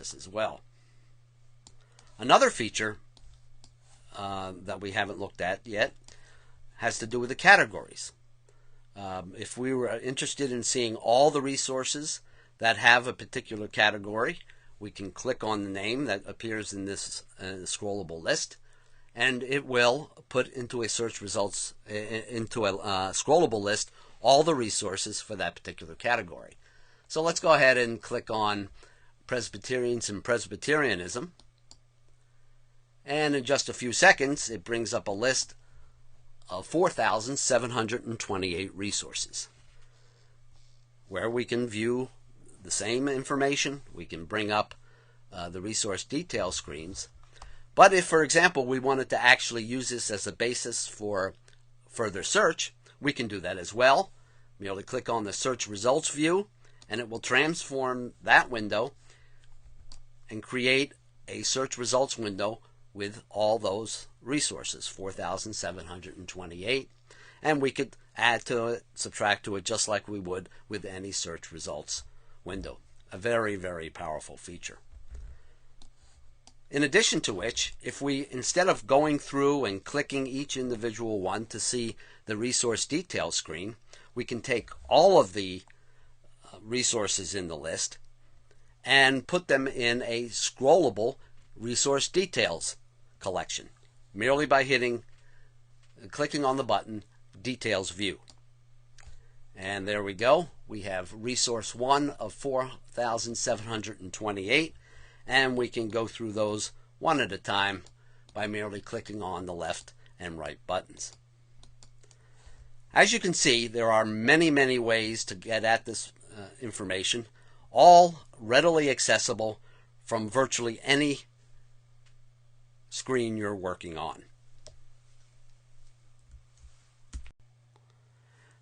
process as well. Another feature that we haven't looked at yet has to do with the categories. If we were interested in seeing all the resources that have a particular category, we can click on the name that appears in this scrollable list, and it will put into a search results, into a scrollable list, all the resources for that particular category. So let's go ahead and click on Presbyterians and Presbyterianism. And in just a few seconds, it brings up a list of 4,728 resources, where we can view the same information. We can bring up the resource detail screens. But if, for example, we wanted to actually use this as a basis for further search, we can do that as well. Merely click on the search results view, and it will transform that window and create a search results window with all those resources, 4,728, and we could add to it, subtract to it, just like we would with any search results window. A very, very powerful feature. In addition to which, if we, instead of going through and clicking each individual one to see the resource detail screen, we can take all of the resources in the list and put them in a scrollable resource details collection, merely by clicking on the button Details View. And there we go. We have resource 1 of 4,728, and we can go through those one at a time by merely clicking on the left and right buttons. As you can see, there are many, many ways to get at this information, all readily accessible from virtually any screen you're working on.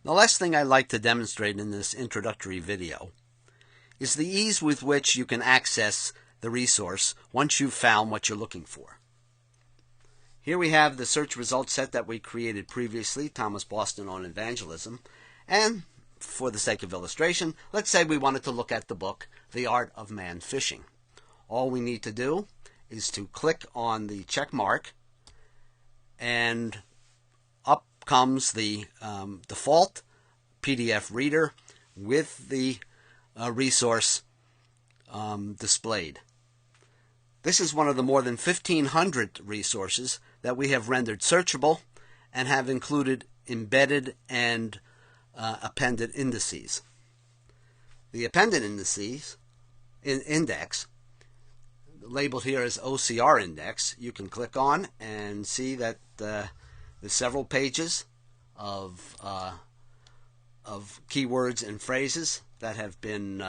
The last thing I'd like to demonstrate in this introductory video is the ease with which you can access the resource once you've found what you're looking for. Here we have the search results set that we created previously, Thomas Boston on Evangelism, and for the sake of illustration, let's say we wanted to look at the book The Art of Man Fishing. All we need to do is to click on the check mark, and up comes the default PDF reader with the resource displayed. This is one of the more than 1,500 resources that we have rendered searchable and have included embedded and appended indices. The appended indices index, labeled here as OCR index, you can click on and see that there's several pages of keywords and phrases that have been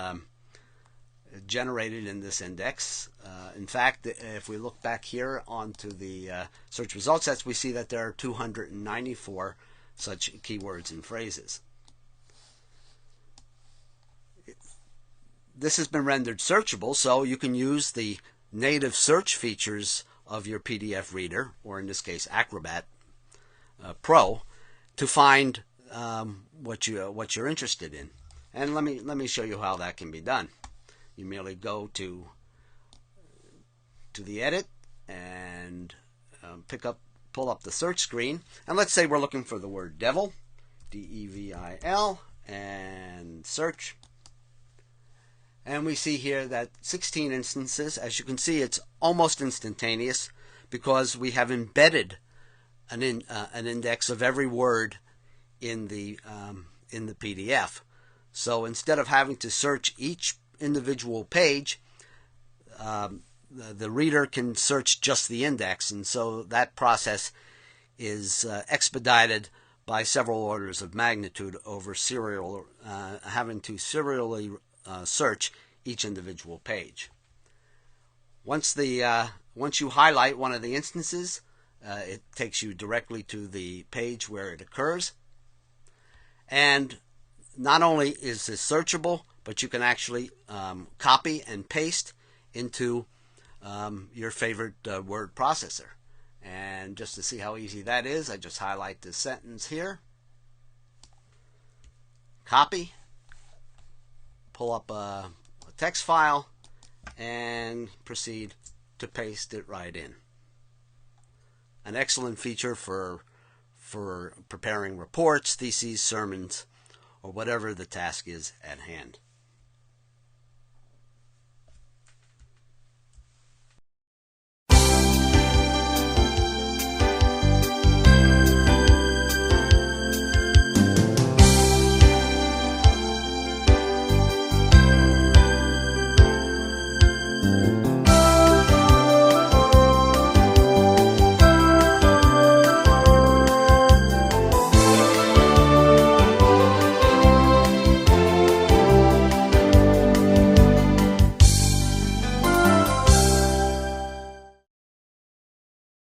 generated in this index. In fact, if we look back here onto the search results sets, we see that there are 294 such keywords and phrases. This has been rendered searchable, so you can use the native search features of your PDF reader, or in this case Acrobat Pro, to find what you're interested in. And let me show you how that can be done. You merely go to the edit and pull up the search screen, and let's say we're looking for the word devil, D-E-V-I-L, and search. And we see here that 16 instances. As you can see, it's almost instantaneous because we have embedded an index of every word in the PDF. So instead of having to search each individual page, the reader can search just the index, and so that process is expedited by several orders of magnitude over having to serially search each individual page. Once you highlight one of the instances, it takes you directly to the page where it occurs. And not only is this searchable, but you can actually copy and paste into your favorite word processor. And just to see how easy that is, I just highlight this sentence here, copy, pull up a text file, and proceed to paste it right in. An excellent feature for preparing reports, theses, sermons, or whatever the task is at hand.